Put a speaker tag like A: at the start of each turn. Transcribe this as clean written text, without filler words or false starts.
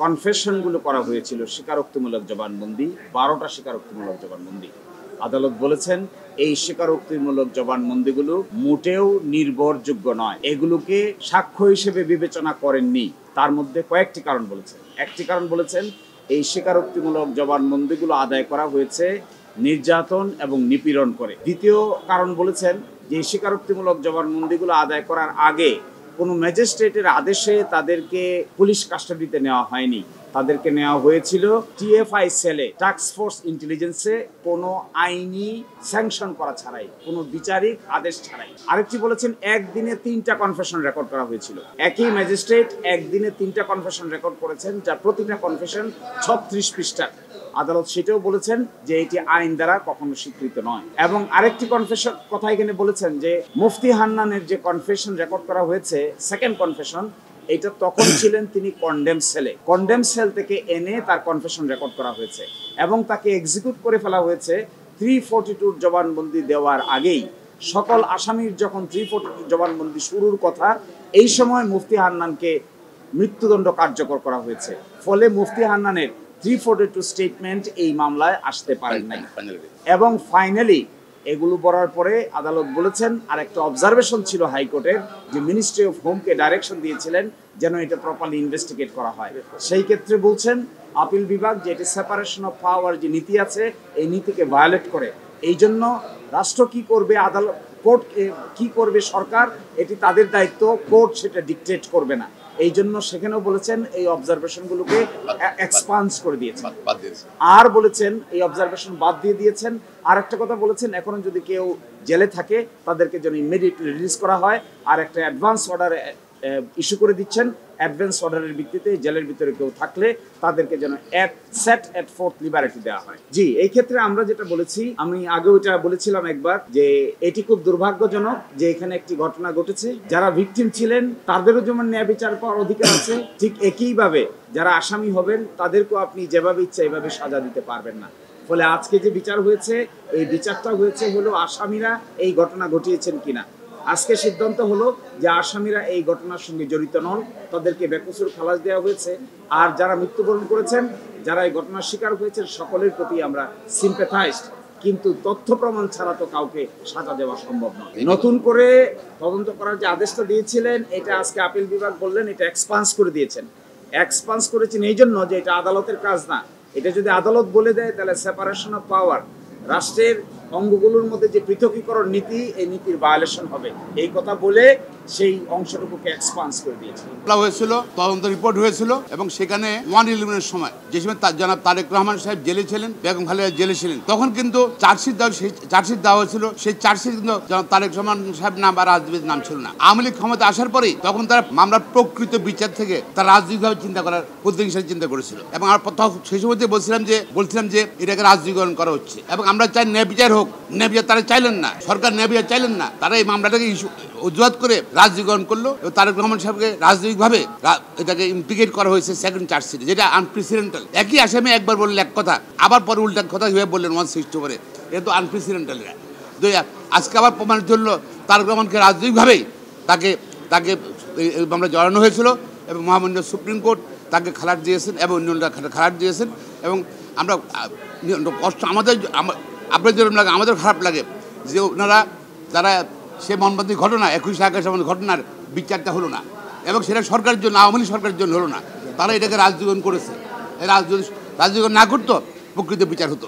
A: কনফেশনগুলো করা হয়েছিল স্বীকারোক্তিমূলক জবানবন্দি 12টা স্বীকারোক্তিমূলক জবানবন্দি আদালত বলেছেন এই স্বীকারোক্তিমূলক জবানবন্দিগুলো মোটেও নির্ভরযোগ্য নয়, এগুলোকে সাক্ষ্য হিসেবে বিবেচনা করেননি। তার মধ্যে কয়েকটি কারণ বলেছেন। একটি কারণ বলেছেন এই স্বীকারোক্তিমূলক জবানবন্দিগুলো আদায় করা হয়েছে নির্যাতন এবং নিপীড়ন করে। দ্বিতীয় কারণ বলেছেন যে স্বীকারোক্তিমূলক জবানবন্দিগুলো আদায় করার আগে কোনো ম্যাজিস্ট্রেটের আদেশে তাদেরকে পুলিশ কাস্টাডিতে নেওয়া হয়নি, তাদেরকে নেওয়া হয়েছিল টিএফআই সেলে, টাস্ক ফোর্স ইন্টেলিজেন্সে, কোনো আইনি স্যাংশন করা ছাড়াই, কোনো বিচারিক আদেশ ছাড়াই। আরেকটি বলেছেন একদিনে 3টা কনফেশন রেকর্ড করা হয়েছিল। একই ম্যাজিস্ট্রেট একদিনে 3টা কনফেশন রেকর্ড করেছেন, যার প্রতিটা কনফেশন 36 পৃষ্ঠার। আদালত সেটাও বলেছেন যে এটি আইন দ্বারা কখনো স্বীকৃত নয়। এবং আরেকটি কনফেশন কথা এখানে বলেছেন যে মুফতি হান্নানের যে কনফেশন রেকর্ড করা হয়েছে, সেকেন্ড কনফেশন, এটা তখন ছিলেন তিনি কন্ডেম সেলে, কন্ডেম সেল থেকে এনে তার কনফেশন রেকর্ড করা হয়েছে এবং তাকে এক্সিকিউট করে ফেলা হয়েছে 342 জবানবন্দি দেওয়ার আগেই। সকল আসামির যখন 342 জবানবন্দি শুরুর কথা, এই সময় মুফতি হান্নানকে মৃত্যুদণ্ড কার্যকর করা হয়েছে। ফলে মুফতি হান্নানের 342 স্টেটমেন্ট এই মামলায় আসতে পারেন নাই। এবং ফাইনালি এগুলো বলার পরে আদালত বলেছেন, আর একটা অবজারভেশন ছিল হাইকোর্টের, যে মিনিস্ট্রি অফ হোমকে ডাইরেকশন দিয়েছিলেন যেন এটা প্রপারলি ইনভেস্টিগেট করা হয়। সেই ক্ষেত্রে বলছেন আপিল বিভাগ যে এটি সেপারেশন অফ পাওয়ার যে নীতি আছে, এই নীতিকে ভায়োলেট করে। এই জন্য রাষ্ট্র কি করবে, আদালত, কোর্ট কি করবে, সরকার, এটি তাদের দায়িত্ব, কোর্ট সেটা ডিকটেট করবে না। এই জন্য সেখানেও বলেছেন এই অবজারভেশনগুলোকে এক্সপান্স করে দিয়েছেন, আর বলেছেন এই অবজারভেশন বাদ দিয়ে দিয়েছেন। আর একটা কথা বলেছেন, এখন যদি কেউ জেলে থাকে তাদেরকে যেন ইমিডিয়েটলি রিলিজ করা হয়, আর একটা অ্যাডভান্স অর্ডার ইস্যু করে দিচ্ছেন। অ্যাডভান্স অর্ডারের ভিত্তিতে জেলের ভিতরে কেউ থাকলে তাদেরকে যেন সেট এট ফোর্থ লিবারেটি দেওয়া হয়। জি, এই ক্ষেত্রে আমরা যেটা বলেছি, আমি আগেও এটা বলেছিলাম একবার, যে এটি খুব দুর্ভাগ্যজনক যে এখানে একটি ঘটনা ঘটেছে। যারা ভিকটিম ছিলেন তাদেরও যেমন ন্যায় বিচার পাওয়ার অধিকার আছে, ঠিক একইভাবে যারা আসামি হবেন তাদেরকেও আপনি যেভাবে ইচ্ছা এভাবে সাজা দিতে পারবেন না। ফলে আজকে যে বিচার হয়েছে, এই বিচারটা হয়েছে হলো আসামিরা এই ঘটনা ঘটিয়েছেন কিনা। আজকে সিদ্ধান্ত হলো যে আসামিরা এই ঘটনার সঙ্গে জড়িত নন, তাদেরকে বেকসুর খালাস দেওয়া হয়েছে। আর যারা মৃত্যুবরণ করেছেন, যারা এই ঘটনার শিকার হয়েছেন, সকলের প্রতি আমরা সিম্প্যাথাইজড, কিন্তু তথ্য প্রমাণ ছাড়া তো কাউকে সাজা দেওয়া সম্ভব নয়। নতুন করে তদন্ত করার যে আদেশটা দিয়েছিলেন, এটা আজকে আপিল বিভাগ বললেন এটা এক্সপান্স করে দিয়েছেন। এক্সপান্স করেছেন এই জন্য যে এটা আদালতের কাজ না। এটা যদি আদালত বলে দেয় তাহলে সেপারেশন অফ পাওয়ার, রাষ্ট্রের অঙ্গগুলোর মধ্যে যে পৃথকীকরণ নীতি, এই নীতির ভায়োলেশন হবে। এই কথা বলে সেই অংশটুকুকে এক্সপান্স করে দিয়েছে।
B: হয়েছিল তদন্ত রিপোর্ট হয়েছিল এবং সেখানে 111-এর সময় যে সময় জনাব তারেক রহমান সাহেব জেলে ছিলেন, বেগম খালেদা জেলে ছিলেন, তখন কিন্তু চার্জশিট দেওয়া হয়েছিল। সেই চার্জশিট কিন্তু জনাব তারেক রহমান সাহেব নাম বা রাজনীতির নাম ছিল না। আওয়ামী লীগ ক্ষমতা আসার পরেই তখন তারা মামলার প্রকৃত বিচার থেকে তারা রাজনৈতিকভাবে চিন্তা করার প্রতিহিংসার চিন্তা করেছিল। এবং আর সেই সময় বলছিলাম যে এটাকে রাজনীতিকরণ করা হচ্ছে এবং আমরা চাই ন্যায় বিচার হোক। ন্যায় বিচার তারা চাইলেন না, সরকার ন্যায় বিচার চাইলেন না, তারা এই মামলাটাকে অজুহাত করে রাজনীতিকরণ করলো। তারেক রহমান সাহেবকে রাজনৈতিকভাবে এটাকে ইমপ্লিকেট করা হয়েছে সেকেন্ড চার্জশিটে, যেটা আনপ্রেসিডেন্টাল। একই আসামি একবার বললেন এক কথা, আবার পরে উল্টা কথা হিসেবে বললেন 160 করে। এটা তো আনপ্রেসিডেন্টাল। আজকে আবার প্রমাণিত হলো তারেক রহমানকে রাজনৈতিকভাবেই তাকে মামলা জড়ানো হয়েছিল এবং মহামান্য সুপ্রিম কোর্ট তাকে খালাস দিয়েছেন এবং অন্যরা খালাস দিয়েছেন। এবং আমরা কষ্ট আপনাদের জন্য লাগে, আমাদের খারাপ লাগে যে ওনারা যারা সে মনবন্দি ঘটনা 21 আগস্ট ঘটনার বিচারটা হলো না এবং সেটা সরকারের জন্য, আওয়ামী লীগ সরকারের জন্য হলো না। তারা এটাকে রাজনীতিকরণ করেছে। রাজনীতিকরণ না করতো প্রকৃত বিচার হতো।